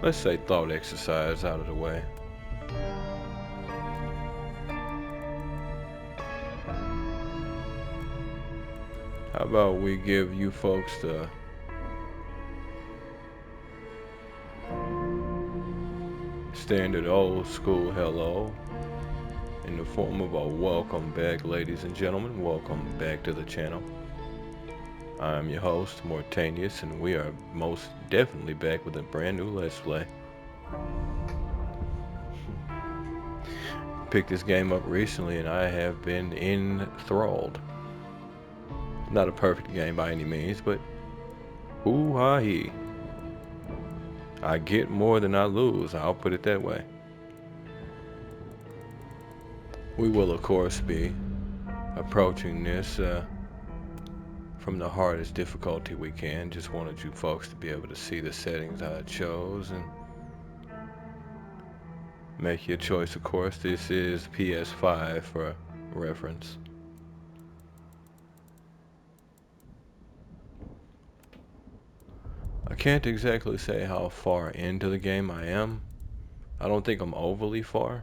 let's say, thought exercise out of the way. How about we give you folks the standard old school hello in the form of a welcome back, ladies and gentlemen. Welcome back to the channel. I'm your host, Mortanius, and we are most definitely back with a brand new Let's Play. Picked this game up recently and I have been enthralled. Not a perfect game by any means, but hoo-ha-hee. I get more than I lose, I'll put it that way. We will, of course, be approaching this from the hardest difficulty we can. Just wanted you folks to be able to see the settings I chose and make your choice, of course. This is PS5 for reference. I can't exactly say how far into the game I am. I don't think I'm overly far.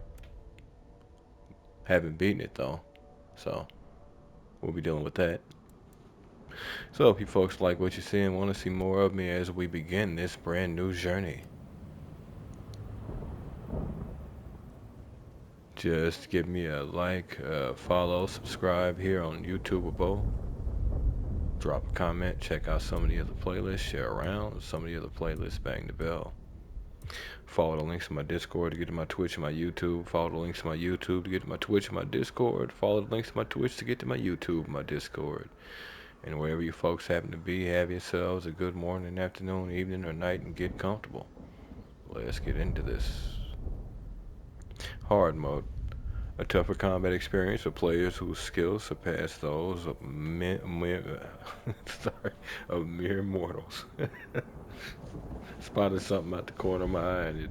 Haven't beaten it though, so we'll be dealing with that. So if you folks like what you see and want to see more of me as we begin this brand new journey, just give me a like, follow, subscribe here on YouTube or both. Drop a comment, check out some of the other playlists, share around some of the other playlists, bang the bell. Follow the links to my Discord to get to my Twitch and my YouTube. Follow the links to my YouTube to get to my Twitch and my Discord. Follow the links to my Twitch to get to my YouTube and my Discord. And wherever you folks happen to be, have yourselves a good morning, afternoon, evening, or night, and get comfortable. Let's get into this. Hard mode. A tougher combat experience for players whose skills surpass those of of mere mortals. Spotted something out the corner of my eye and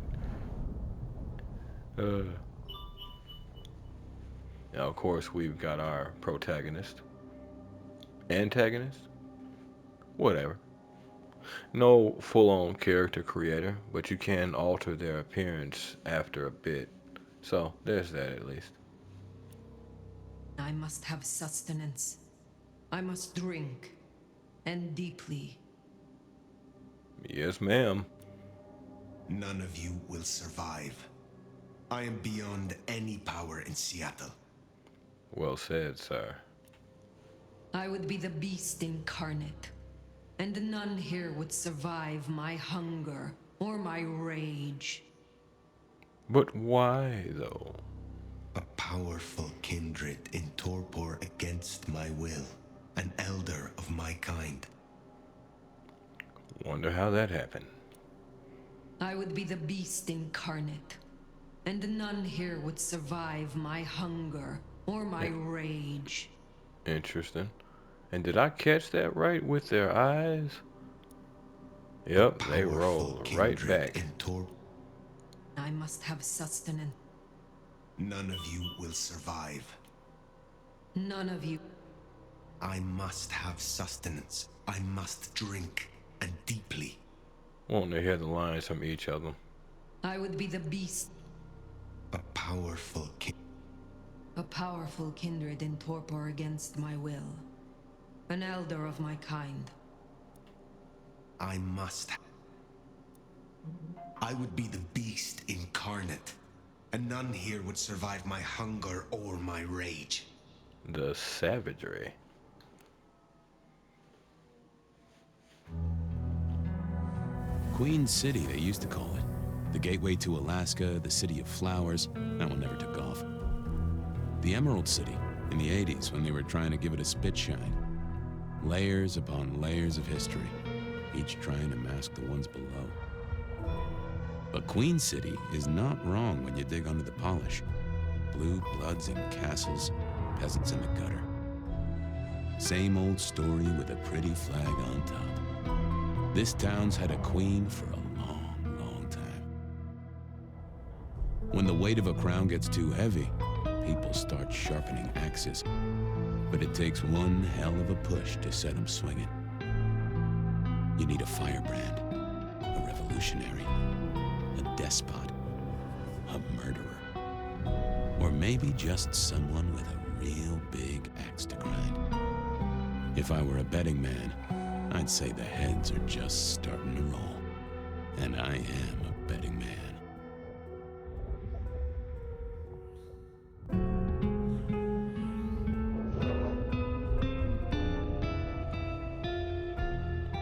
it now of course we've got our protagonist. Antagonist? Whatever. No full-on character creator, but you can alter their appearance after a bit. So, there's that at least. I must have sustenance. I must drink, and deeply. Yes, ma'am. None of you will survive. I am beyond any power in Seattle. Well said, sir. I would be the beast incarnate, and none here would survive my hunger or my rage. But why, though? A powerful kindred in torpor against my will. An elder of my kind. Wonder how that happened. I would be the beast incarnate, and none here would survive my hunger or my rage. Interesting. And did I catch that right with their eyes? Yep, they rolled right back. I must have sustenance. None of you will survive. None of you. I must have sustenance. I must drink, and deeply. Won't they hear the lines from each of them? I would be the beast. A powerful kindred in torpor against my will. An elder of my kind. I would be the beast incarnate, and none here would survive my hunger or my rage. The savagery. Queen City, they used to call it. The gateway to Alaska, the city of flowers. That one never took off. The Emerald City, in the 80s, when they were trying to give it a spit shine. Layers upon layers of history, each trying to mask the ones below. But Queen City is not wrong when you dig under the polish. Blue bloods in castles, peasants in the gutter. Same old story with a pretty flag on top. This town's had a queen for a long, long time. When the weight of a crown gets too heavy, people start sharpening axes. But it takes one hell of a push to set them swinging. You need a firebrand, a revolutionary, despot, a murderer, or maybe just someone with a real big axe to grind. If I were a betting man, I'd say the heads are just starting to roll. And I am a betting man.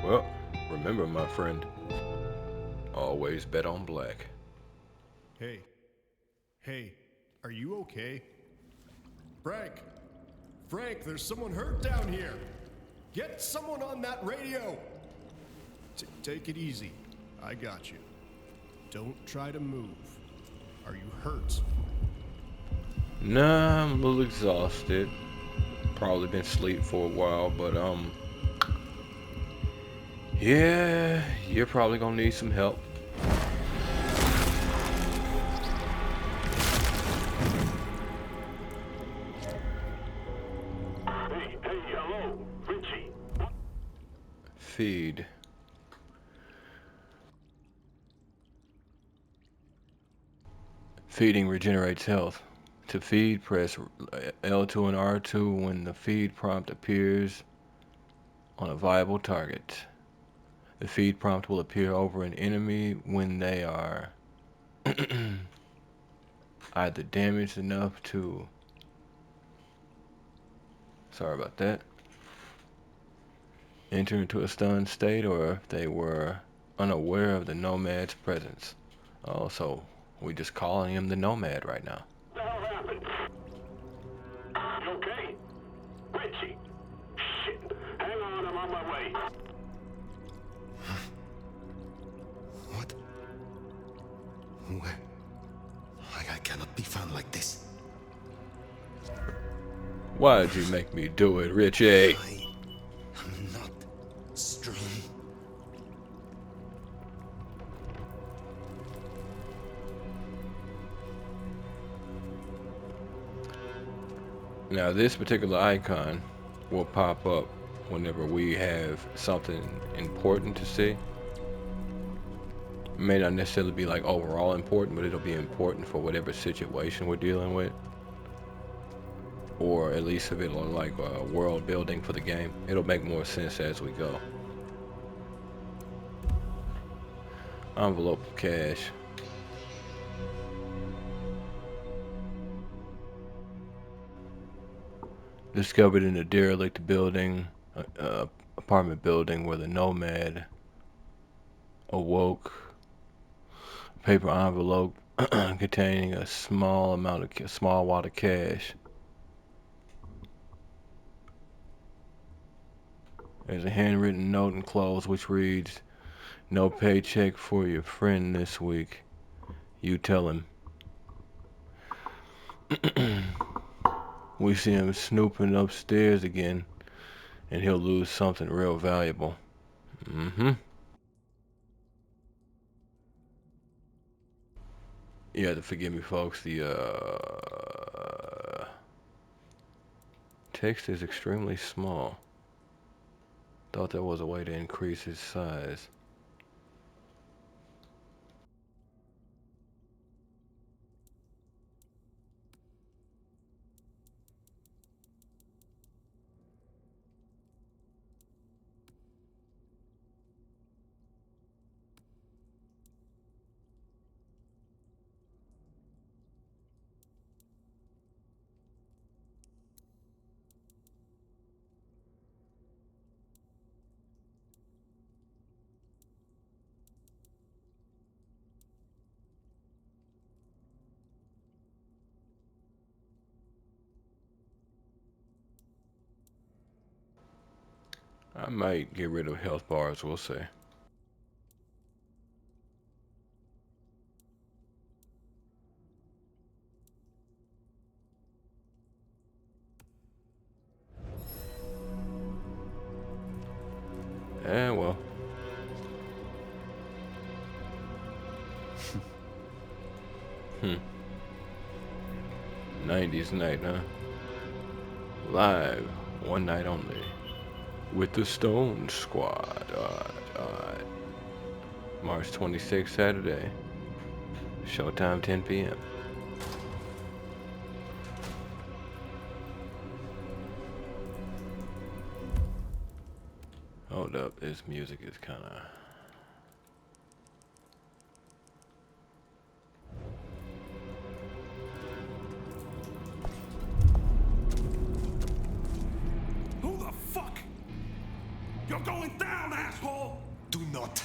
Well, remember, my friend, always bet on black. Hey. Hey, are you okay? Frank! Frank, there's someone hurt down here! Get someone on that radio! Take it easy. I got you. Don't try to move. Are you hurt? Nah, I'm a little exhausted. Probably been asleep for a while, but yeah, you're probably gonna need some help. Hey, hello, Richie. Feed. Feeding regenerates health. To feed, press L2 and R2 when the feed prompt appears on a viable target. The feed prompt will appear over an enemy when they are either damaged enough to... Sorry about that. Enter into a stunned state, or if they were unaware of the nomad's presence. Oh, so we just calling him the nomad right now. What the hell happened? You okay? Richie? Shit. Hang on, I'm on my way. What? Where? I cannot be found like this. Why'd you make me do it, Richie? I am not strong. Now this particular icon will pop up whenever we have something important to see. It may not necessarily be like overall important, but it'll be important for whatever situation we're dealing with. Or at least if it'll like world building for the game. It'll make more sense as we go. Envelope of cash. Discovered in a derelict building, apartment building where the nomad awoke. A paper envelope containing a small wad of cash. There's a handwritten note enclosed which reads, "No paycheck for your friend this week. You tell him." We see him snooping upstairs again, and he'll lose something real valuable. You have to forgive me, folks. The text is extremely small. Thought there was a way to increase its size. I might get rid of health bars, we'll see. Eh, well. 90s night, huh? Live, one night only. With the Stone Squad. March 26th, Saturday. Showtime 10 p.m. Hold up, this music is kind of... Who the fuck? You're going down, asshole! Do not.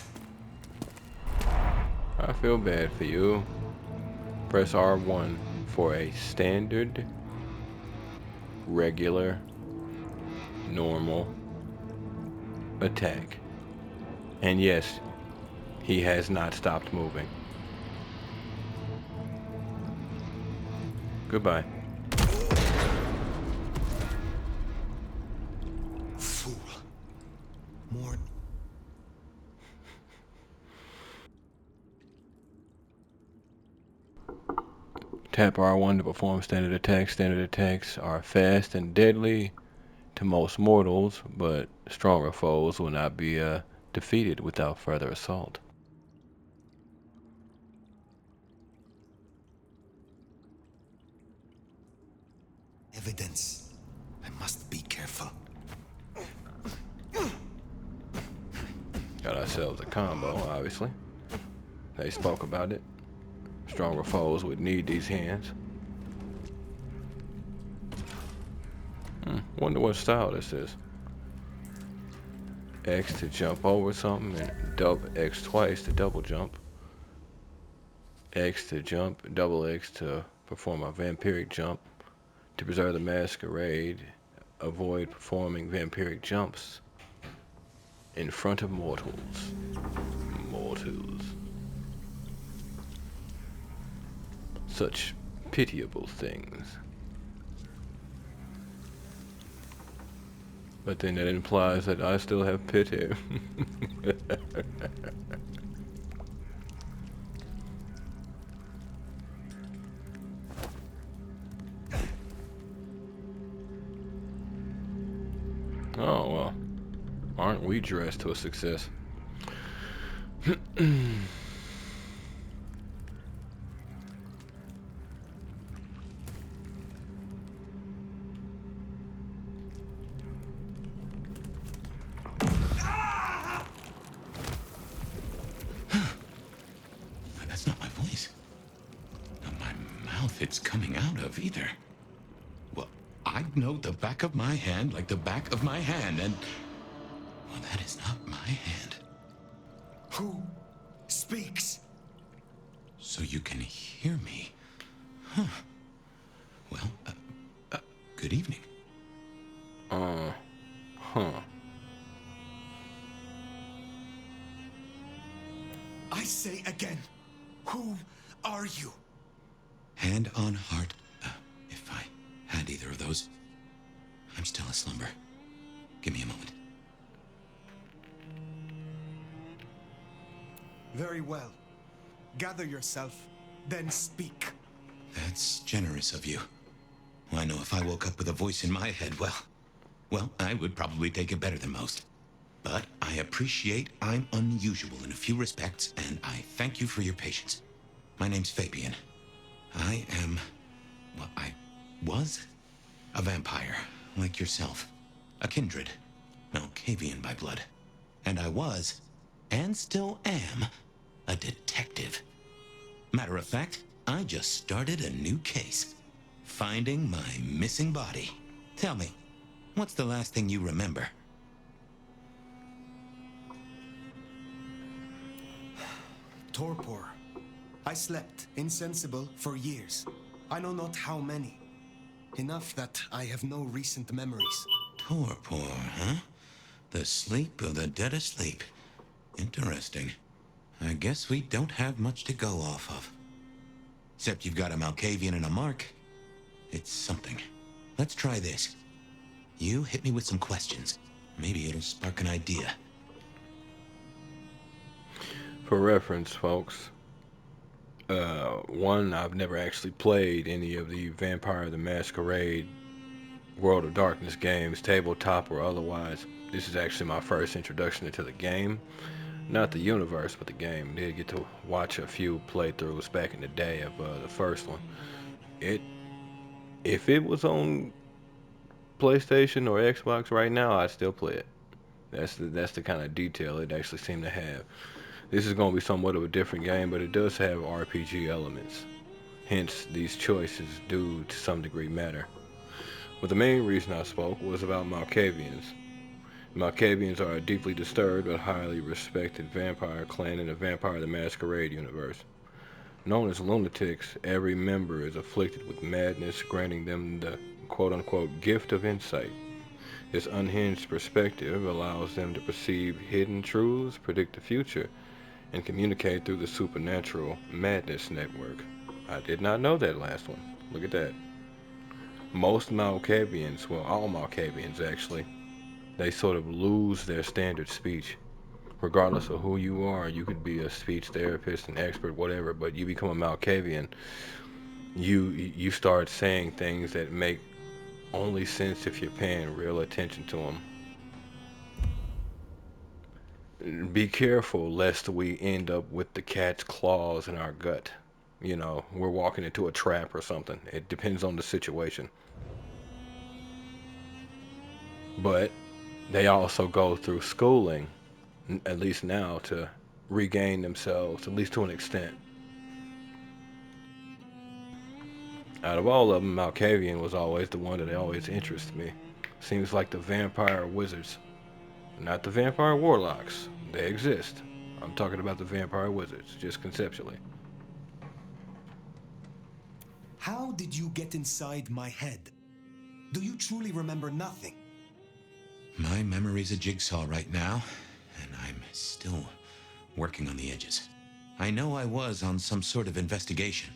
I feel bad for you. Press R1 for a standard, regular, normal attack. And yes, he has not stopped moving. Goodbye. Fool. More. Tap R1 to perform standard attacks. Standard attacks are fast and deadly to most mortals, but stronger foes will not be defeated without further assault. Evidence. I must be careful. Got ourselves a combo, obviously. They spoke about it. Stronger foes would need these hands. Wonder what style this is. X to jump over something, and double X twice to double jump. X to jump, double X to perform a vampiric jump. To preserve the masquerade, avoid performing vampiric jumps in front of mortals. Mortals. Such pitiable things. But then that implies that I still have pity. Oh, well. Aren't we dressed to a success? That's not my voice. Not my mouth it's coming out of either. Well, I know the back of my hand like the back of my hand, and... well, that is not my hand. Who speaks? So you can hear me. Huh. Well, good evening. Huh. I say again, who are you? Hand on heart, if I had either of those, I'm still aslumber. Give me a moment. Very well. Gather yourself, then speak. That's generous of you. I know if I woke up with a voice in my head, well, I would probably take it better than most. But I appreciate I'm unusual in a few respects, and I thank you for your patience. My name's Fabian. I am, well, I was a vampire, like yourself. A kindred, Malkavian by blood. And I was, and still am, a detective. Matter of fact, I just started a new case. Finding my missing body. Tell me, what's the last thing you remember? Torpor. I slept, insensible, for years. I know not how many. Enough that I have no recent memories. Torpor, huh? The sleep of the dead asleep. Interesting. I guess we don't have much to go off of. Except you've got a Malkavian and a mark. It's something. Let's try this. You hit me with some questions. Maybe it'll spark an idea. For reference, folks, one, I've never actually played any of the Vampire the Masquerade World of Darkness games, tabletop or otherwise. This is actually my first introduction into the game. Not the universe, but the game. Did get to watch a few playthroughs back in the day of the first one. It, if it was on PlayStation or Xbox right now, I'd still play it. That's the kind of detail it actually seemed to have. This is going to be somewhat of a different game, but it does have RPG elements. Hence, these choices do to some degree matter. But the main reason I spoke was about Malkavians. Malkavians are a deeply disturbed but highly respected vampire clan in the Vampire the Masquerade universe. Known as lunatics, every member is afflicted with madness, granting them the quote-unquote gift of insight. This unhinged perspective allows them to perceive hidden truths, predict the future, and communicate through the supernatural Madness Network. I did not know that last one. Look at that. Most Malkavians, well, all Malkavians actually, they sort of lose their standard speech. Regardless of who you are, you could be a speech therapist, an expert, whatever, but you become a Malkavian, you start saying things that make only sense if you're paying real attention to them. Be careful lest we end up with the cat's claws in our gut. You know, we're walking into a trap or something. It depends on the situation. But they also go through schooling, at least now, to regain themselves, at least to an extent. Out of all of them, Malkavian was always the one that always interested me. Seems like the vampire wizards, not the vampire warlocks. They exist. I'm talking about the vampire wizards, just conceptually. How did you get inside my head? Do you truly remember nothing? My memory's a jigsaw right now, and I'm still working on the edges. I know I was on some sort of investigation,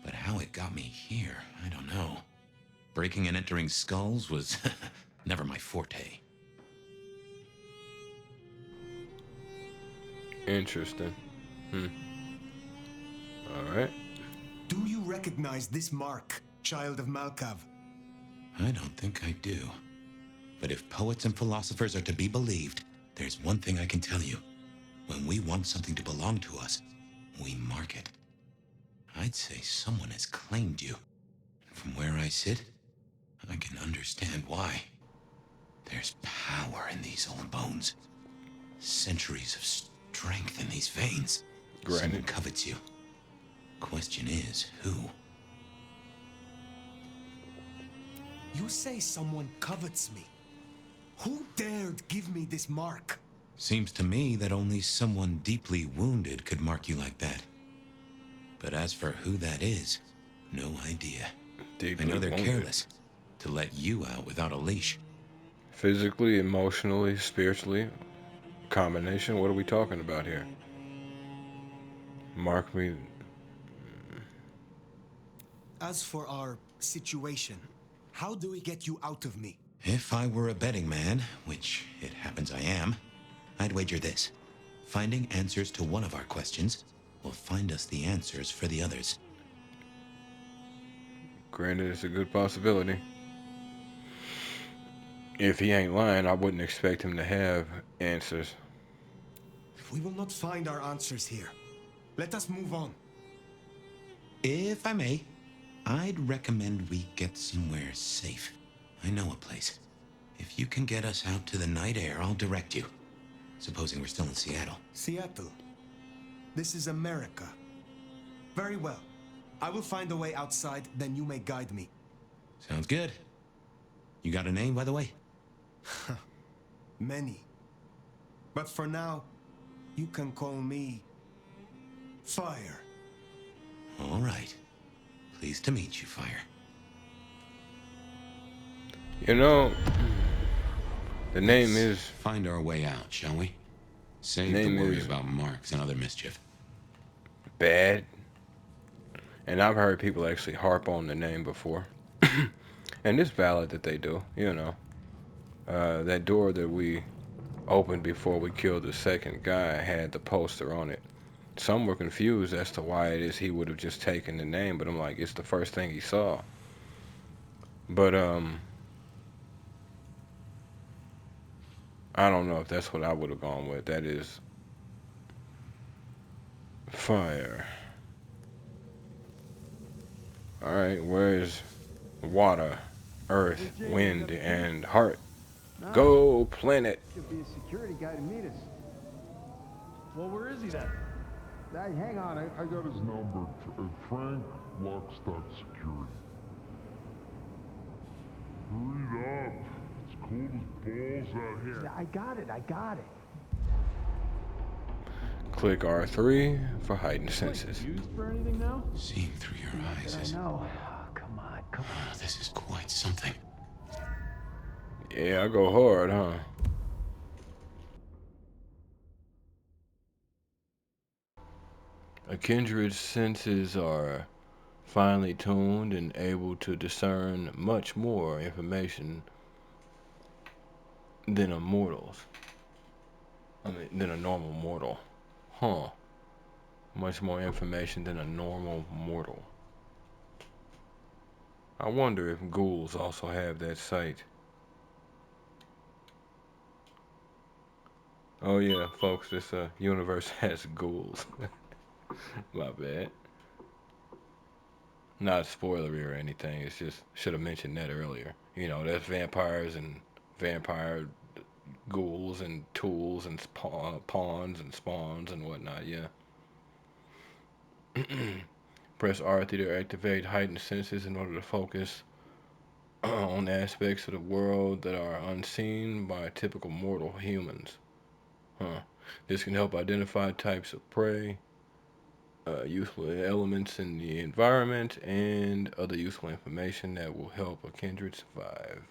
but how it got me here, I don't know. Breaking and entering skulls was never my forte. Interesting. Alright. Do you recognize this mark, child of Malkav? I don't think I do. But if poets and philosophers are to be believed, there's one thing I can tell you. When we want something to belong to us, we mark it. I'd say someone has claimed you. From where I sit, I can understand why. There's power in these old bones. Centuries of strength in these veins. Granted. Someone covets you. Question is, who? You say someone covets me. Who dared give me this mark? Seems to me that only someone deeply wounded could mark you like that. But as for who that is, no idea. Deeply I know they're wounded. careless to let you out without a leash. Physically, emotionally, spiritually, combination. What are we talking about here? Mark me. As for our situation, how do we get you out of me? If I were a betting man, which it happens I am, I'd wager this. Finding answers to one of our questions will find us the answers for the others. Granted, it's a good possibility. If he ain't lying, I wouldn't expect him to have answers. We will not find our answers here. Let us move on. If I may, I'd recommend we get somewhere safe. I know a place. If you can get us out to the night air, I'll direct you. Supposing we're still in Seattle. Seattle. This is America. Very well. I will find a way outside, then you may guide me. Sounds good. You got a name, by the way? Many. But for now, you can call me Fire. All right. Pleased to meet you, Fire. You know, the name is Find our way out, shall we? Save Name the worry is- about marks and other mischief. bad. And I've heard people actually harp on the name before. And it's valid that they do, you know. That door that we opened before we killed the second guy had the poster on it. Some were confused as to why it is he would have just taken the name, but I'm like, it's the first thing he saw. But I don't know if that's what I would have gone with. That is Fire. Alright, where's water, earth, wind, and heart? Go planet. Should be a security guy to meet us. Well, where is he then? Hey, hang on, I got his number. Frank Lockstock Security. Hurry up. It's cold as balls out here. Yeah, I got it. Click R3 for heightened senses. Used for anything now? Seeing through your eyes I is... know. Oh, come on. This is quite something. Yeah, I go hard, huh? A kindred's senses are finely tuned and able to discern much more information than a mortal's. Than a normal mortal. Huh. Much more information than a normal mortal. I wonder if ghouls also have that sight. Oh yeah, folks, this universe has ghouls. My bad. Not spoilery or anything. It's just should have mentioned that earlier. You know, there's vampires and vampire ghouls and tools and pawns and spawns and whatnot. Yeah. Press R3 to activate heightened senses in order to focus on aspects of the world that are unseen by typical mortal humans. Huh. This can help identify types of prey, useful elements in the environment, and other useful information that will help a kindred survive.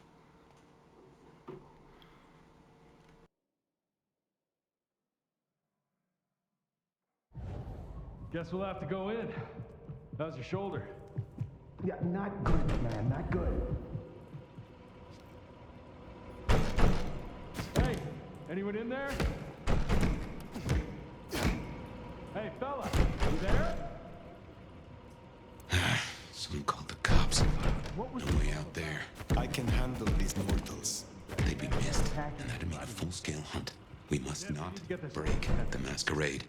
Guess we'll have to go in. How's your shoulder? Yeah, not good, man, not good. Hey, anyone in there? Hey, fella, you there? Someone called the cops. What was No way out there. I can handle these mortals. They'd be missed, and that'd mean a full-scale hunt. We must not break the masquerade.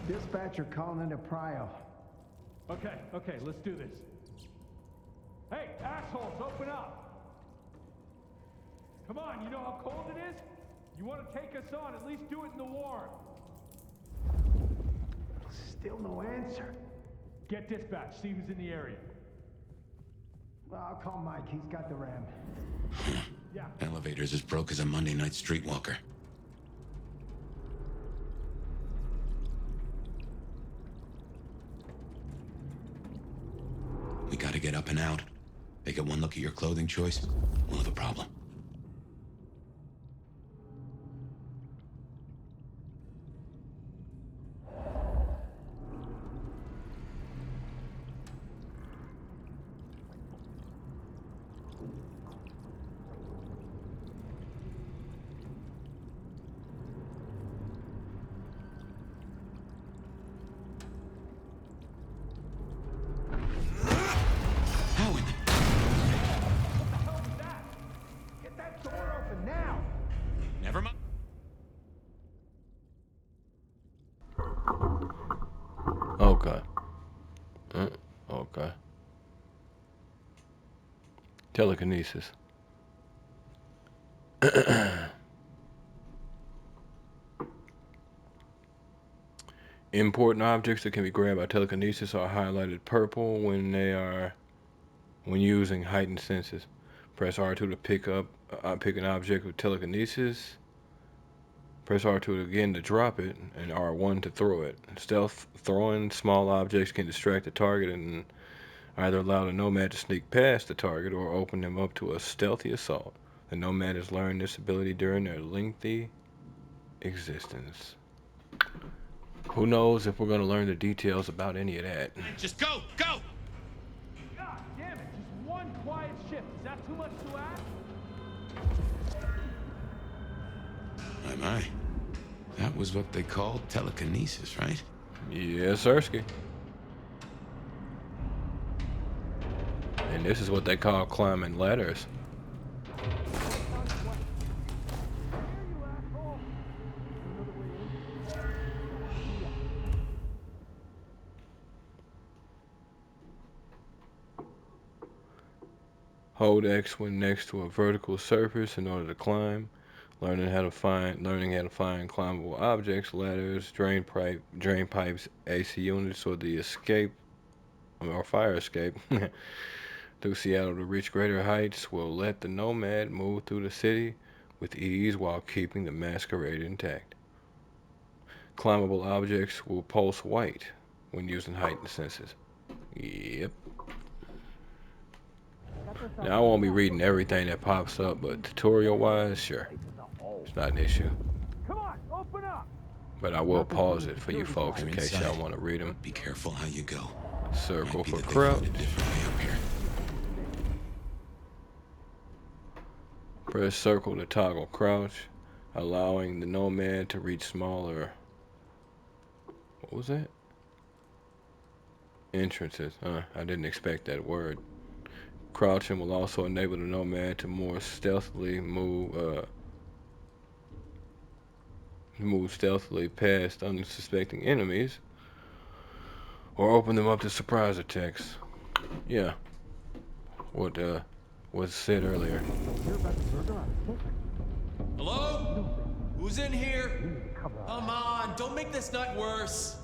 Dispatcher calling into Prio. Okay, let's do this. Hey, assholes, open up! Come on, you know how cold it is? You want to take us on, at least do it in the warm. Still no answer. Get dispatch, see who's in the area. Well, I'll call Mike, he's got the ram. Yeah. Elevator's as broke as a Monday night streetwalker. We gotta get up and out. They get one look at your clothing choice, we'll have a problem. Never mind. Okay. Okay. Telekinesis. Important objects that can be grabbed by telekinesis are highlighted purple when using heightened senses. Press R2 to pick an object with telekinesis. Press R2 again to drop it, and R1 to throw it. Stealth throwing small objects can distract the target and either allow the nomad to sneak past the target or open them up to a stealthy assault. The nomad has learned this ability during their lengthy existence. Who knows if we're gonna learn the details about any of that. Just go! Go! God damn it, just one quiet shift. Is that too much to ask? My. That was what they called telekinesis, right? Yes, Sirski. And this is what they call climbing ladders. Hold X when next to a vertical surface in order to climb. Learning how to find climbable objects, ladders, drain pipes, AC units, or the escape or fire escape through Seattle to reach greater heights will let the Nomad move through the city with ease while keeping the Masquerade intact. Climbable objects will pulse white when using heightened senses. Yep. Now, I won't be reading everything that pops up, but tutorial-wise, sure. It's not an issue. Come on, open up! But I will pause it for you folks in case y'all want to read them. Be careful how you go. Circle Might be for that they crouch. find a different way up here. Press circle to toggle crouch, allowing the Nomad to reach smaller... What was that? Entrances. I didn't expect that word. Crouching will also enable the Nomad to more stealthily move stealthily past unsuspecting enemies or open them up to surprise attacks. Yeah. What was said earlier. Hello? Who's in here? Come on, don't make this night worse.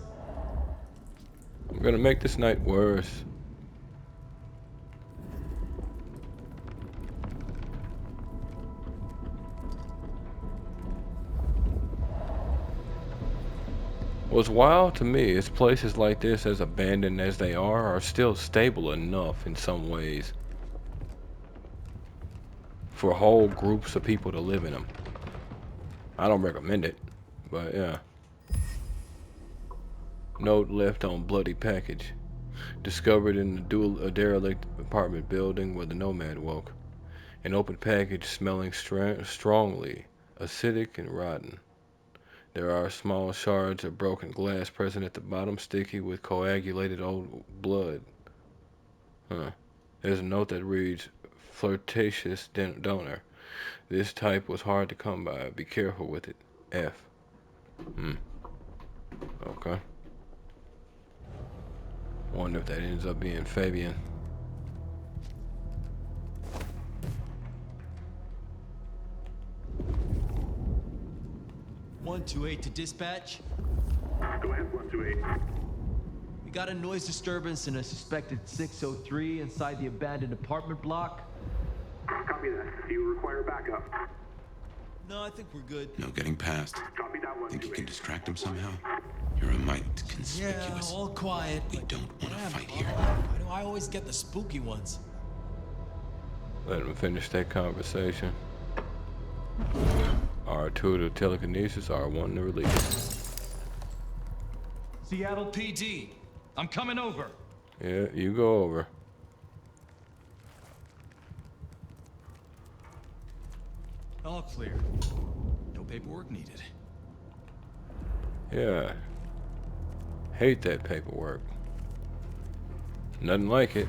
I'm gonna make this night worse. What's wild to me is places like this, as abandoned as they are still stable enough in some ways for whole groups of people to live in them. I don't recommend it, but yeah. Note left on bloody package. Discovered in a derelict apartment building where the Nomad woke. An open package smelling strongly acidic and rotten. There are small shards of broken glass present at the bottom, sticky with coagulated old blood. There's a note that reads, flirtatious donor. This type was hard to come by. Be careful with it. F. Okay. Wonder if that ends up being Fabian. (128) to dispatch. Go ahead, 128. We got a noise disturbance in a suspected 603 inside the abandoned apartment block. Copy that. Do you require backup? No, I think we're good. No getting past. Copy that, 128. Think you can distract him somehow? You're a mite conspicuous. Yeah, all quiet. We don't want to fight here. Why do I always get the spooky ones? Let them finish that conversation. R2 to telekinesis, R1 to release. Seattle PD, I'm coming over. Yeah, you go over. All clear. No paperwork needed. Yeah. Hate that paperwork. Nothing like it.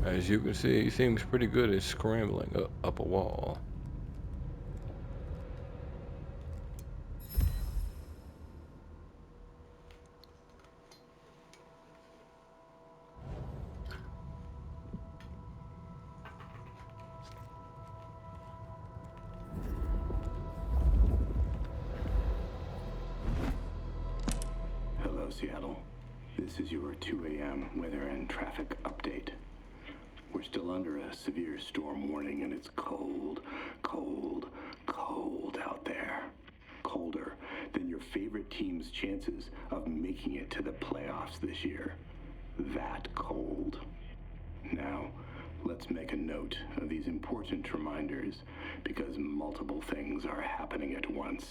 As you can see, he seems pretty good at scrambling up a wall. Hello, Seattle. This is your 2 a.m. weather and traffic update. We're still under a severe storm warning, and it's cold, cold, cold out there. Colder than your favorite team's chances of making it to the playoffs this year. That cold. Now, let's make a note of these important reminders because multiple things are happening at once.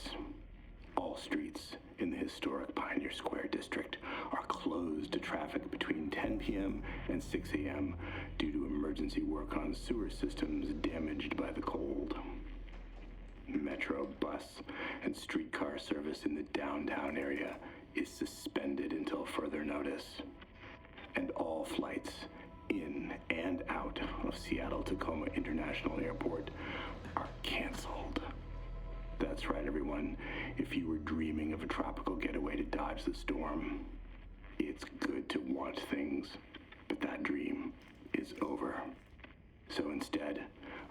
All streets in the historic Pioneer Square district are closed to traffic between 10 p.m. and 6 a.m. due to emergency work on sewer systems damaged by the cold. Metro, bus, and streetcar service in the downtown area is suspended until further notice. And all flights in and out of Seattle-Tacoma International Airport are canceled. That's right, everyone. If you were dreaming of a tropical getaway to dodge the storm, it's good to want things, but that dream is over. So instead,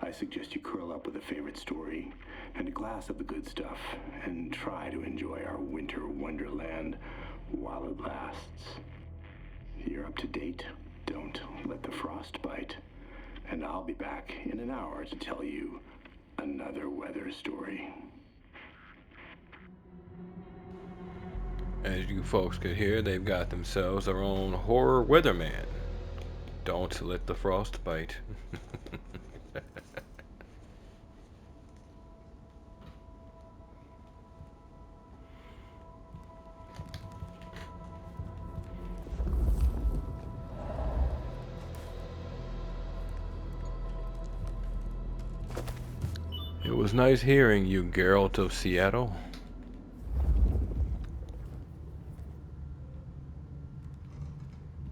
I suggest you curl up with a favorite story and a glass of the good stuff and try to enjoy our winter wonderland while it lasts. You're up to date. Don't let the frost bite. And I'll be back in an hour to tell you another weather story. As you folks could hear, they've got themselves their own horror weatherman. Don't let the frost bite. It was nice hearing you, Geralt of Seattle.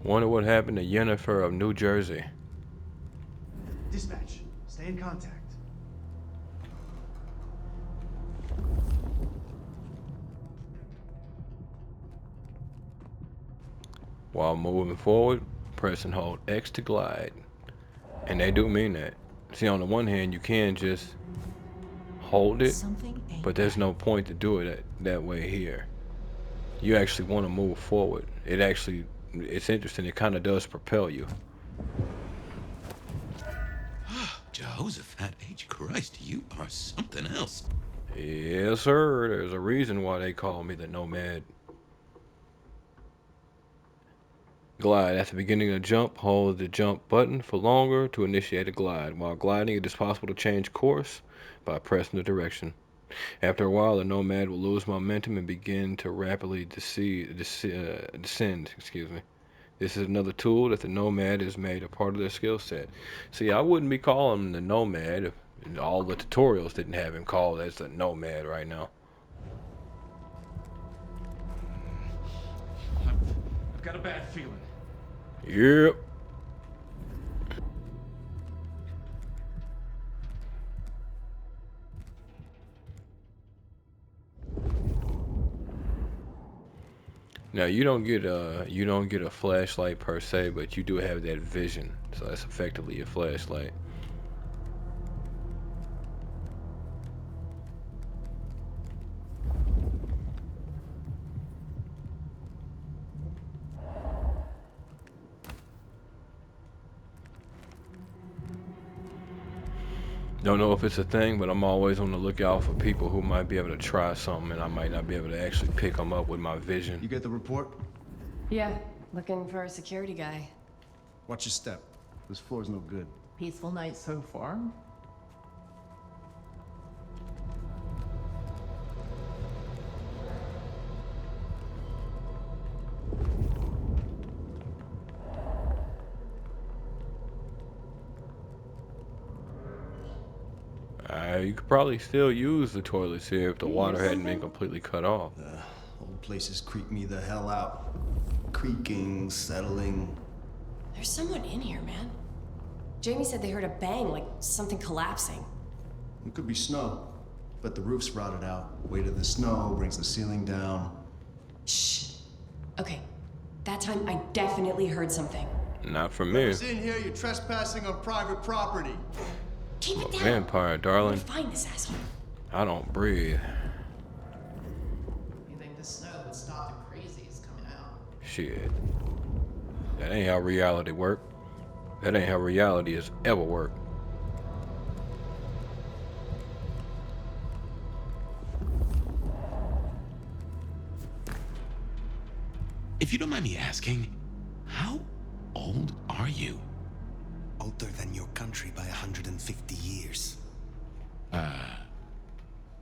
Wonder what happened to Yennefer of New Jersey. Dispatch, stay in contact. While moving forward, press and hold X to glide. And they do mean that. See, on the one hand, you can just hold it, but there's no point to do it that way here. You actually want to move forward. It's interesting. It kind of does propel you. Jehoshaphat H. Christ, you are something else. Yes, sir. There's a reason why they call me the Nomad. Glide. At the beginning of the jump, hold the jump button for longer to initiate a glide. While gliding, it is possible to change course by pressing the direction. After a while, the Nomad will lose momentum and begin to rapidly descend. This is another tool that the Nomad has made a part of their skill set. See, I wouldn't be calling him the Nomad if all the tutorials didn't have him called as the Nomad right now. I've got a bad feeling. Yep. Now you don't get a flashlight per se, but you do have that vision. So that's effectively a flashlight. Don't know if it's a thing, but I'm always on the lookout for people who might be able to try something, and I might not be able to actually pick them up with my vision. You get the report? Yeah, looking for a security guy. Watch your step. This floor's no good. Peaceful night so far. You could probably still use the toilets here if the water hadn't been completely cut off. The whole places creep me the hell out. Creaking, settling. There's someone in here, man. Jamie said they heard a bang, like something collapsing. It could be snow, but the roof's rotted out. Weight of the snow brings the ceiling down. Shh. Okay, that time I definitely heard something. Not from me. Whoever's in here, you're trespassing on private property. Keep it I'm a down. vampire, darling. Find this asshole. I don't breathe. You think the snow would stop the crazies coming out? Shit. That ain't how reality work. That ain't how reality has ever worked. If you don't mind me asking, how old are you? I'll older than your country by 150 years.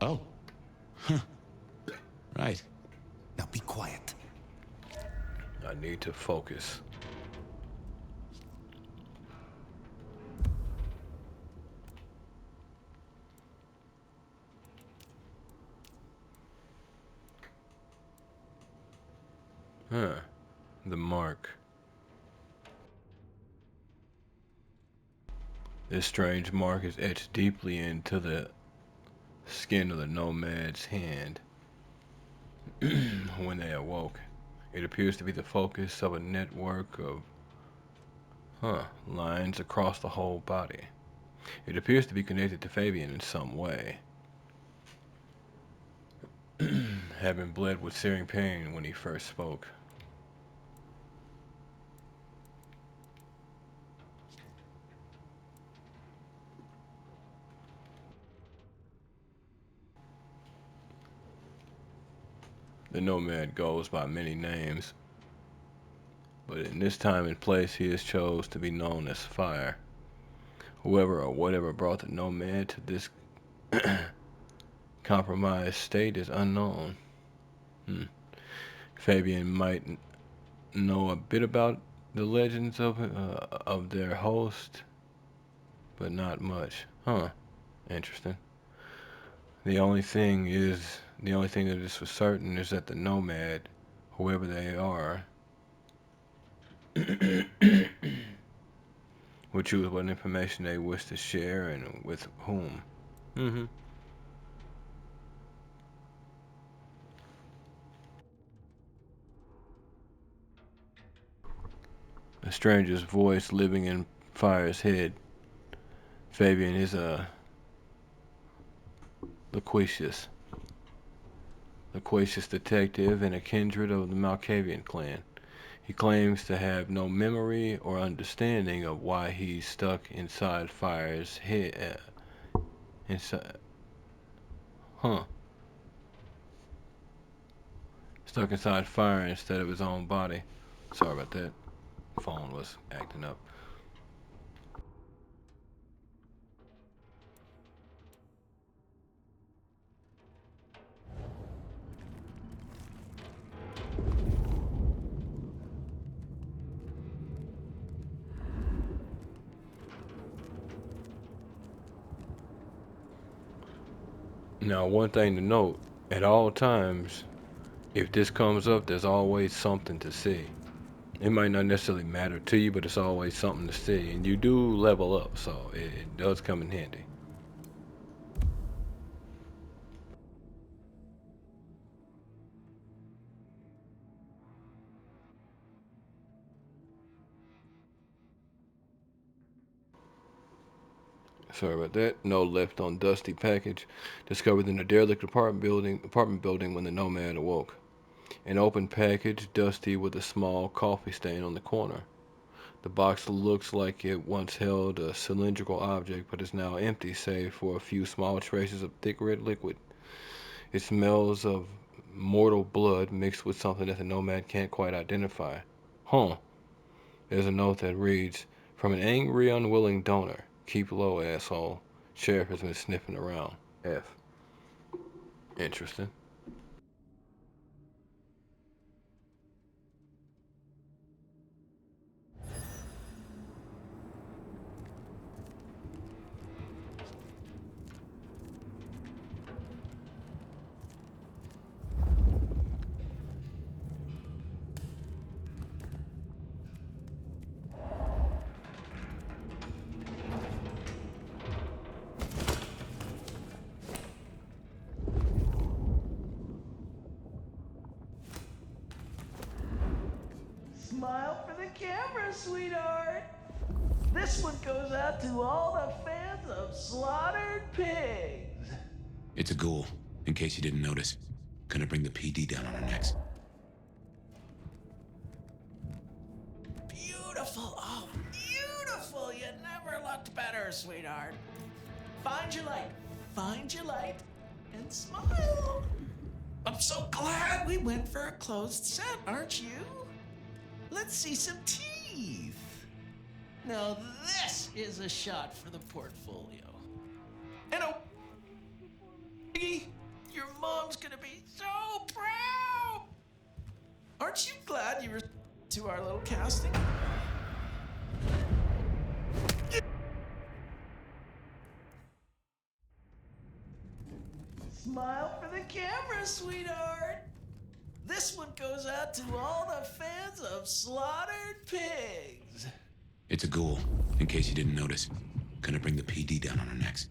Oh. Huh. Right. Now be quiet. I need to focus. Huh. The mark. This strange mark is etched deeply into the skin of the nomad's hand when they awoke. It appears to be the focus of a network of lines across the whole body. It appears to be connected to Fabian in some way, having bled with searing pain when he first spoke. The nomad goes by many names, but in this time and place he has chose to be known as Fire. Whoever or whatever brought the nomad to this compromised state is unknown. Fabian might know a bit about the legends of their host, but not much. Interesting. The only thing that is for certain is that the nomad, whoever they are, will choose what information they wish to share and with whom. A stranger's voice living in Fire's head. Fabian is a loquacious detective and a kindred of the Malkavian clan. He claims to have no memory or understanding of why he's stuck inside Fire's head. Stuck inside Fire instead of his own body. Sorry about that. Phone was acting up. Now, one thing to note, at all times, if this comes up, there's always something to see. It might not necessarily matter to you, but it's always something to see. And you do level up, so it does come in handy. Sorry about that. Note left on dusty package. Discovered in a derelict apartment building when the nomad awoke. An open package, dusty with a small coffee stain on the corner. The box looks like it once held a cylindrical object, but is now empty, save for a few small traces of thick red liquid. It smells of mortal blood mixed with something that the nomad can't quite identify. There's a note that reads, "From an angry, unwilling donor. Keep low, asshole. Sheriff has been sniffing around. F." Interesting. Smile for the camera, sweetheart. This one goes out to all the fans of slaughtered pigs. It's a ghoul, in case you didn't notice. Gonna bring the PD down on our necks. Beautiful, oh, beautiful. You never looked better, sweetheart. Find your light, and smile. I'm so glad we went for a closed set, aren't you? Let's see some teeth. Now this is a shot for the portfolio. And oh, your mom's gonna be so proud. Aren't you glad you were to our little casting? Smile for the camera, sweetheart. This one goes out to all the fans of Slaughtered Pigs. It's a ghoul, in case you didn't notice. Gonna bring the PD down on our necks.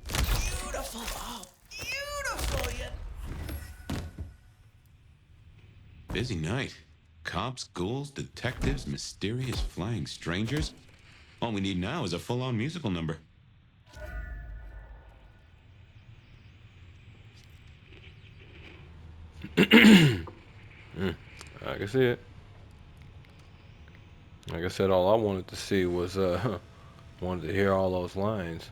Beautiful, oh, beautiful, you. Busy night. Cops, ghouls, detectives, mysterious flying strangers. All we need now is a full-on musical number. I can see it. Like I said, all I wanted to see was wanted to hear all those lines.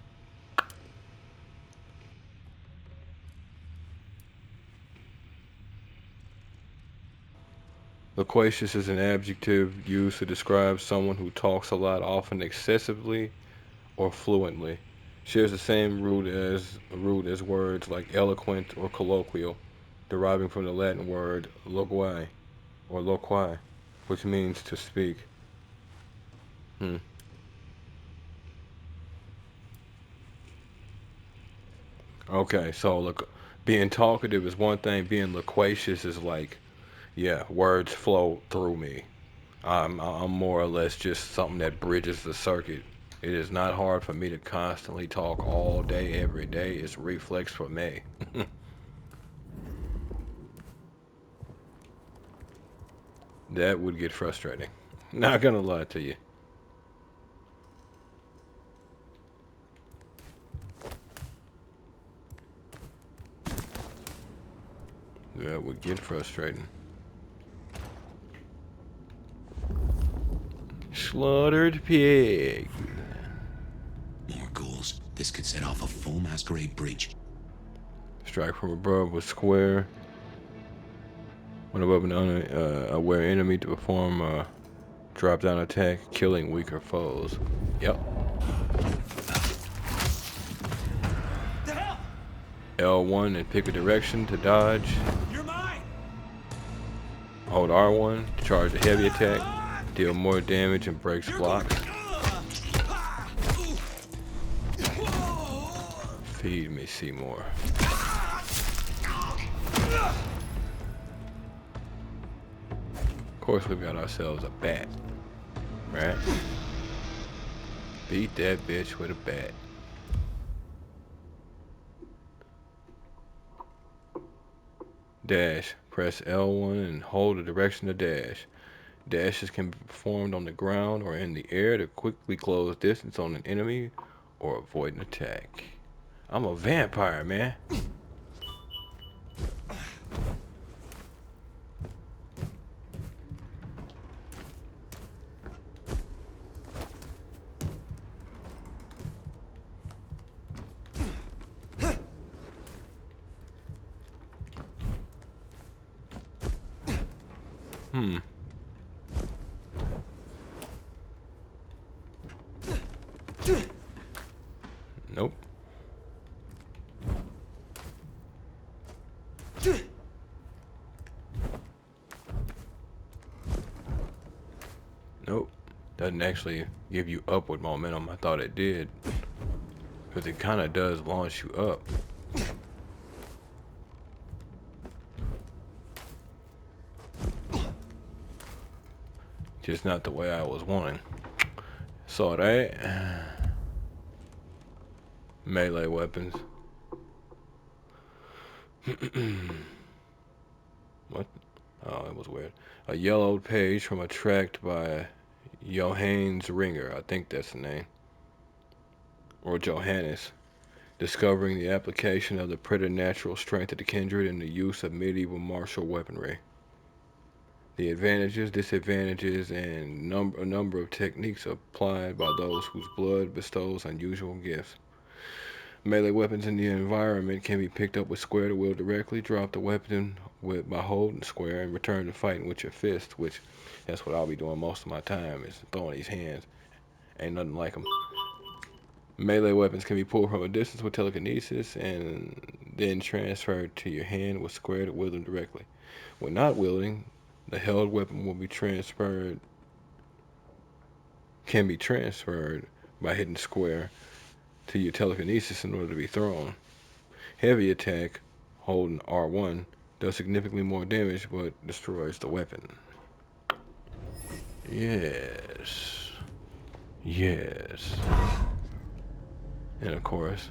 Loquacious is an adjective used to describe someone who talks a lot, often excessively or fluently. Shares the same root as words like eloquent or colloquial, deriving from the Latin word loquai or loquai, which means to speak. Okay, so look, being talkative is one thing. Being loquacious is like, yeah, words flow through me. I'm more or less just something that bridges the circuit. It is not hard for me to constantly talk all day, every day. It's reflex for me. That would get frustrating. Not gonna lie to you. That would get frustrating. Slaughtered pig. More ghouls. This could set off a full Masquerade breach. Strike from above was square. When above an unaware enemy to perform a drop-down attack, killing weaker foes. Yep. The hell? L1 and pick a direction to dodge. You're mine. Hold R1 to charge a heavy attack. Deal more damage and breaks blocks. Feed me, Seymour. Of course, we've got ourselves a bat, right? Beat that bitch with a bat. Dash. Press L1 and hold the direction to dash. Dashes can be performed on the ground or in the air to quickly close distance on an enemy or avoid an attack. I'm a vampire, man. Nope. Nope. Doesn't actually give you upward momentum. I thought it did. Because it kind of does launch you up. Just not the way I was wanting. Saw that. Melee weapons. What? Oh, it was weird. A yellowed page from a tract by Johannes Ringer. I think that's the name. Or Johannes. Discovering the application of the preternatural strength of the kindred in the use of medieval martial weaponry. The advantages, disadvantages, and a number of techniques applied by those whose blood bestows unusual gifts. Melee weapons in the environment can be picked up with square to wield directly. Drop the weapon by holding square and return to fighting with your fist, which that's what I'll be doing most of my time, is throwing these hands. Ain't nothing like them. Melee weapons can be pulled from a distance with telekinesis and then transferred to your hand with square to wield them directly. When not wielding, the held weapon can be transferred by hitting square to your telekinesis in order to be thrown. Heavy attack, holding R1, does significantly more damage but destroys the weapon. Yes. Yes. And of course,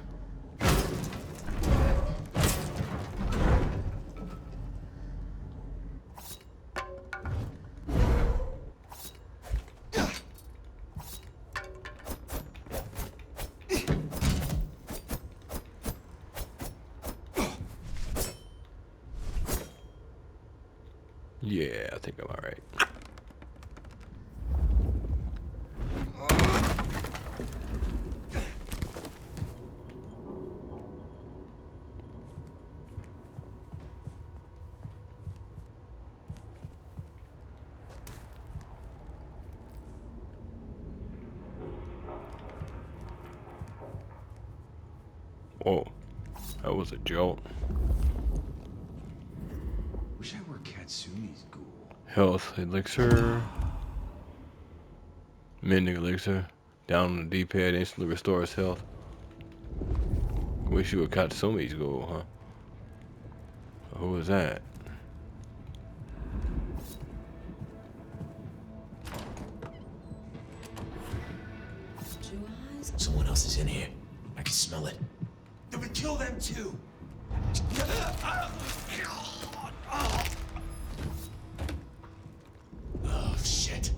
yeah, I think I'm alright. Whoa, that was a jolt. Wish I were Katsumi's ghoul. Health elixir. Mending elixir. Down on the D-pad instantly restores health. Wish you were Katsumi's ghoul, huh? Who was that? Someone else is in here. I can smell it. Then we kill them too. Oh, shit.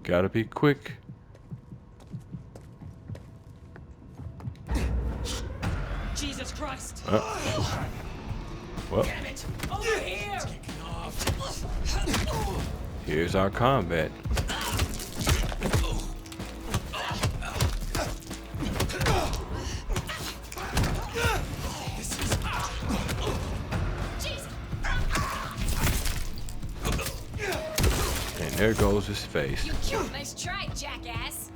Gotta be quick. Jesus Christ! Well, Damn it! Over here! here's our combat. And there goes his face. You killed. Nice try, jackass.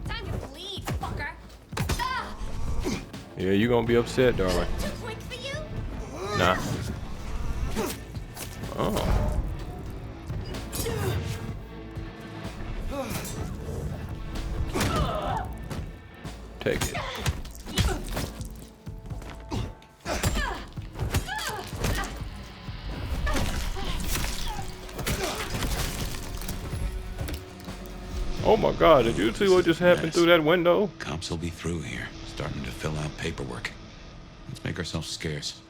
Time to bleed, fucker. Ah! Yeah, you gonna be upset, darling. Too quick for you? Nah. Oh. Take it. Oh my God, did you see what just happened through that window? Cops will be through here, starting to fill out paperwork. Let's make ourselves scarce.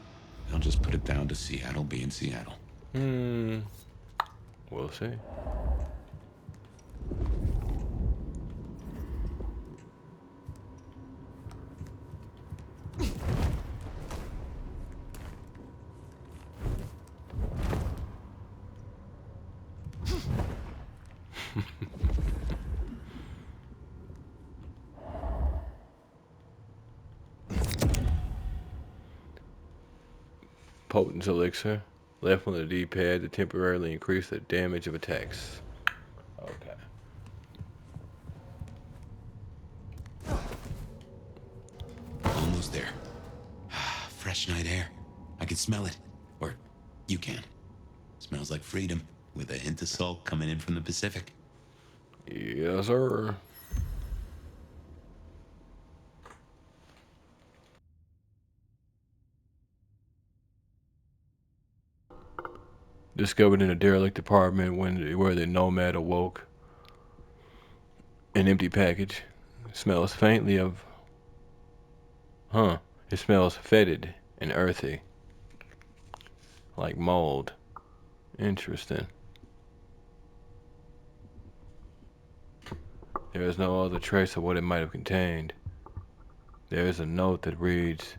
They'll just put it down to Seattle being Seattle. We'll see. Potent elixir. Left on the D-pad to temporarily increase the damage of attacks. Okay. Almost there. Fresh night air. I can smell it. Or you can. Smells like freedom, with a hint of salt coming in from the Pacific. Yes, sir. Discovered in a derelict apartment where the nomad awoke. An empty package. Smells faintly of... It smells fetid and earthy. Like mold. Interesting. There is no other trace of what it might have contained. There is a note that reads,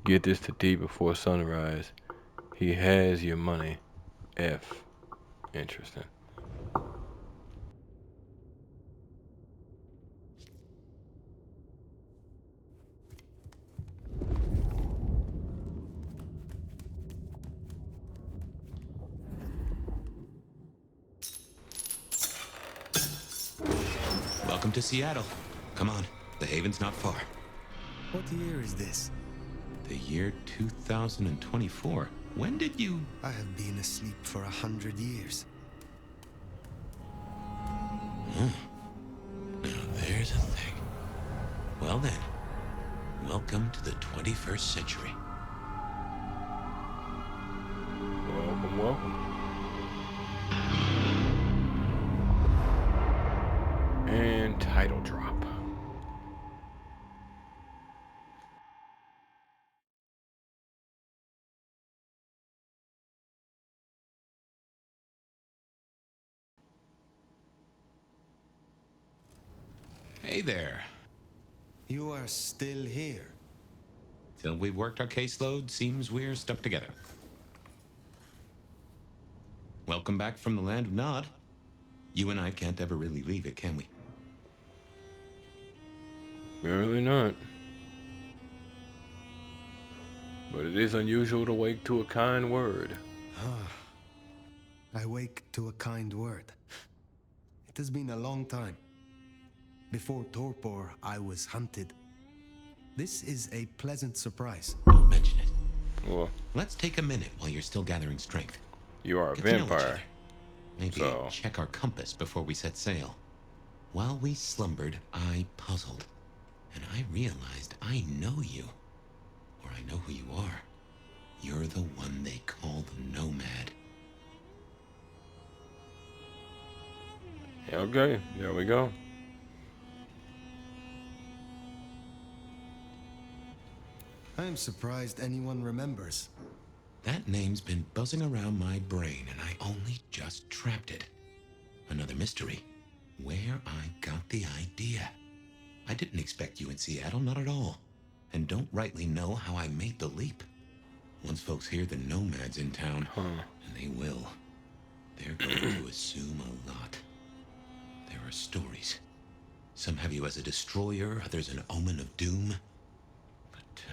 "Get this to D before sunrise. He has your money. F." Interesting. Welcome to Seattle. Come on, the haven's not far. What year is this? The year 2024. When did you... I have been asleep for 100 years. Now there's a thing. Well then, welcome to the 21st century. Welcome, welcome. And title drop. Hey there. You are still here. Till we've worked our caseload, seems we're stuck together. Welcome back from the land of Nod. You and I can't ever really leave it, can we? Really not. But it is unusual to wake to a kind word. I wake to a kind word. It has been a long time. Before Torpor, I was hunted. This is a pleasant surprise. Don't mention it. Well, let's take a minute while you're still gathering strength. You are a Get to know each vampire. other. Maybe check our compass before we set sail. While we slumbered, I puzzled. And I realized I know you. Or I know who you are. You're the one they call the Nomad. Okay, there we go. I am surprised anyone remembers. That name's been buzzing around my brain, and I only just trapped it. Another mystery. Where I got the idea. I didn't expect you in Seattle, not at all. And don't rightly know how I made the leap. Once folks hear the Nomad's in town, and they will, they're going to assume a lot. There are stories. Some have you as a destroyer, others an omen of doom. But,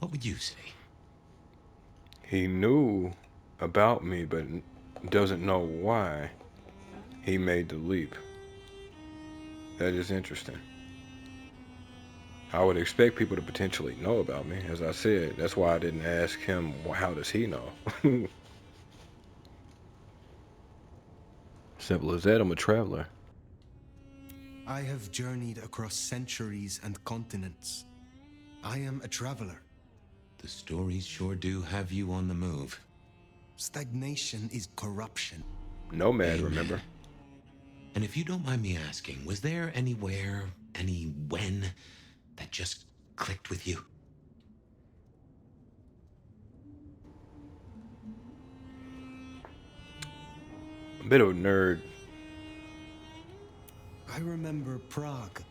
what would you say? He knew about me, but doesn't know why he made the leap. That is interesting. I would expect people to potentially know about me, as I said. That's why I didn't ask him, well, how does he know? Simple as that, I'm a traveler. I have journeyed across centuries and continents. I am a traveler. The stories sure do have you on the move. Stagnation is corruption. Nomad, Amen. remember? And if you don't mind me asking, was there anywhere, any when, that just clicked with you? A bit of a nerd. I remember Prague,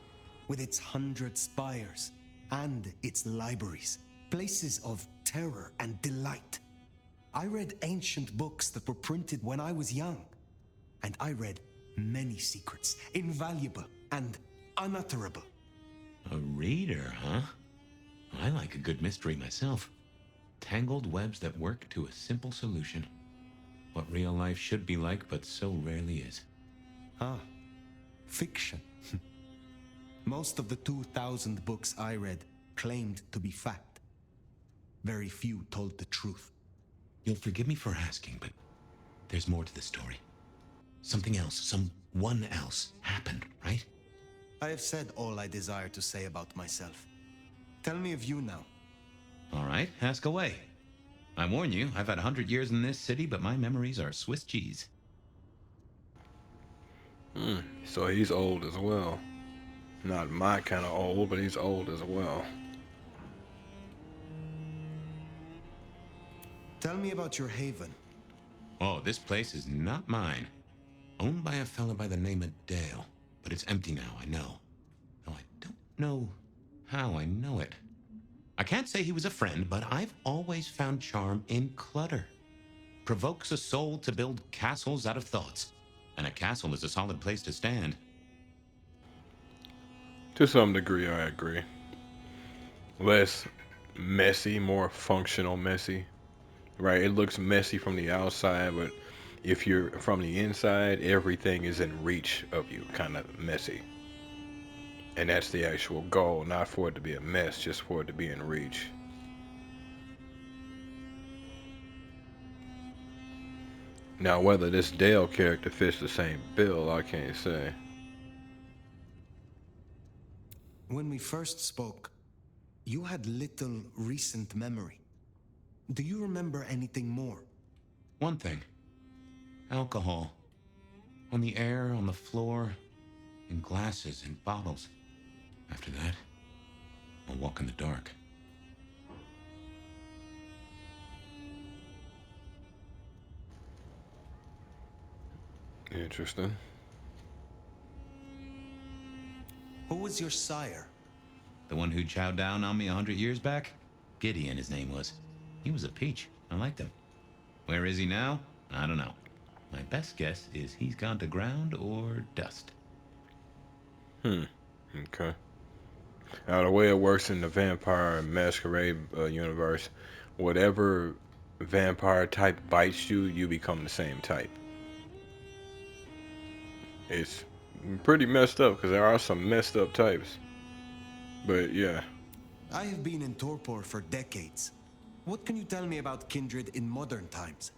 with its 100 spires, and its libraries, places of terror and delight. I read ancient books that were printed when I was young, and I read many secrets, invaluable and unutterable. A reader, huh? I like a good mystery myself. Tangled webs that work to a simple solution. What real life should be like, but so rarely is. Fiction. Most of the 2,000 books I read claimed to be fact. Very few told the truth. You'll forgive me for asking, but there's more to the story. Something else, someone else happened, right? I have said all I desire to say about myself. Tell me of you now. All right, ask away. I warn you, I've had 100 years in this city, but my memories are Swiss cheese. So he's old as well. Not my kind of old, but he's old as well. Tell me about your haven. Oh, this place is not mine. Owned by a fella by the name of Dale. But it's empty now, I know. Though I don't know how I know it. I can't say he was a friend, but I've always found charm in clutter. Provokes a soul to build castles out of thoughts. And a castle is a solid place to stand. To some degree, I agree. Less messy, more functional messy. Right? It looks messy from the outside, but if you're from the inside, everything is in reach of you, kind of messy. And that's the actual goal, not for it to be a mess, just for it to be in reach. Now, whether this Dale character fits the same bill, I can't say. When we first spoke, you had little recent memory. Do you remember anything more? One thing. Alcohol. On the air, on the floor, in glasses and bottles. After that, I'll walk in the dark. Interesting. Who was your sire? The one who chowed down on me 100 years back? Gideon, his name was. He was a peach. I liked him. Where is he now? I don't know. My best guess is he's gone to ground or dust. Okay. Now, the way it works in the Vampire Masquerade universe, whatever vampire type bites you, you become the same type. It's pretty messed up because there are some messed up types. But yeah. I have been in torpor for decades. What can you tell me about kindred in modern times?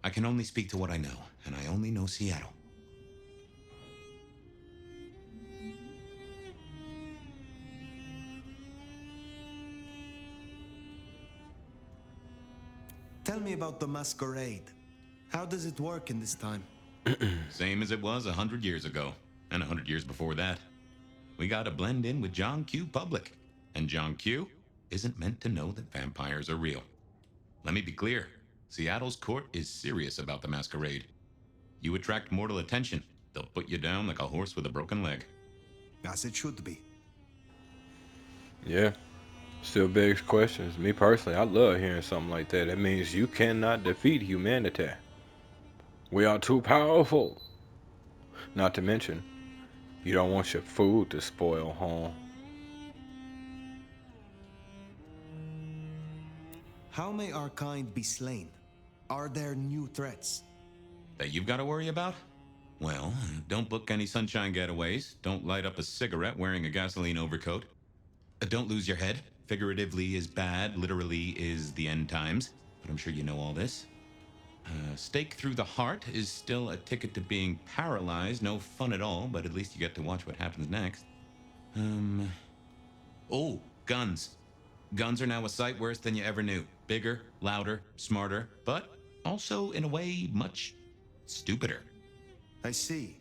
I can only speak to what I know, and I only know Seattle. Tell me about the Masquerade. How does it work in this time? Same as it was 100 years ago, and 100 years before that. We gotta blend in with John Q. Public, and John Q. isn't meant to know that vampires are real. Let me be clear, Seattle's court is serious about the Masquerade. You attract mortal attention, they'll put you down like a horse with a broken leg. As it should be. Yeah. Still begs questions. Me personally, I love hearing something like that. That means you cannot defeat humanity. We are too powerful. Not to mention, you don't want your food to spoil, huh? How may our kind be slain? Are there new threats? That you've got to worry about? Well, don't book any sunshine getaways. Don't light up a cigarette wearing a gasoline overcoat. Don't lose your head. Figuratively is bad, literally is the end times. But I'm sure you know all this. Stake through the heart is still a ticket to being paralyzed. No fun at all, but at least you get to watch what happens next. Oh, guns. Guns are now a sight worse than you ever knew. Bigger, louder, smarter, but also, in a way, much stupider. I see.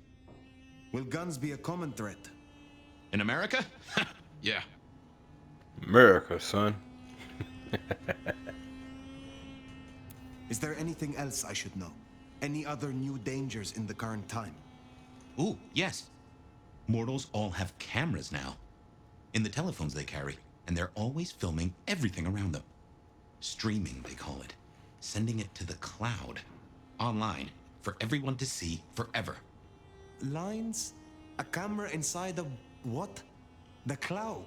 Will guns be a common threat? In America? Yeah. America, son. Is there anything else I should know? Any other new dangers in the current time? Ooh, yes. Mortals all have cameras now. In the telephones they carry, and they're always filming everything around them. Streaming, they call it. Sending it to the cloud. Online, for everyone to see forever. Lines? A camera inside a what? The cloud?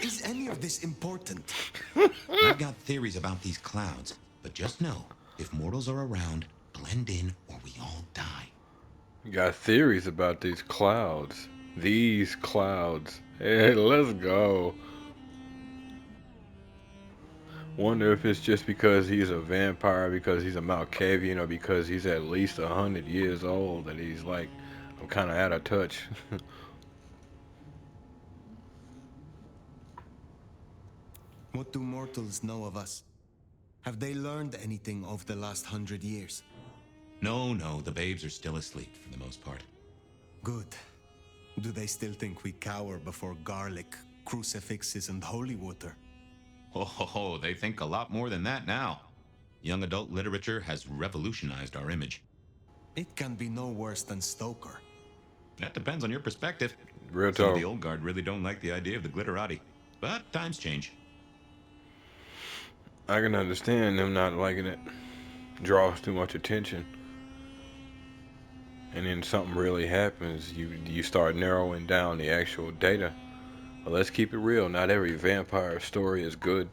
Is any of this important? I've got theories about these clouds, but just know, if mortals are around, blend in or we all die. You got theories about these clouds. These clouds. Hey, let's go. Wonder if it's just because he's a vampire, because he's a Malkavian, or because he's at least 100 years old that he's like, I'm kind of out of touch. What do mortals know of us? Have they learned anything over the last 100 years? No, the babes are still asleep for the most part. Good. Do they still think we cower before garlic, crucifixes, and holy water? Oh, they think a lot more than that now. Young adult literature has revolutionized our image. It can be no worse than Stoker. That depends on your perspective. Real Some of talk. the old guard really don't like the idea of the glitterati. But times change. I can understand them not liking it. Draws too much attention. And then something really happens. You start narrowing down the actual data. But let's keep it real. Not every vampire story is good.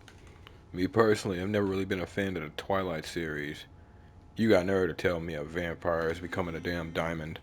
Me personally, I've never really been a fan of the Twilight series. You got nerve to tell me a vampire is becoming a damn diamond.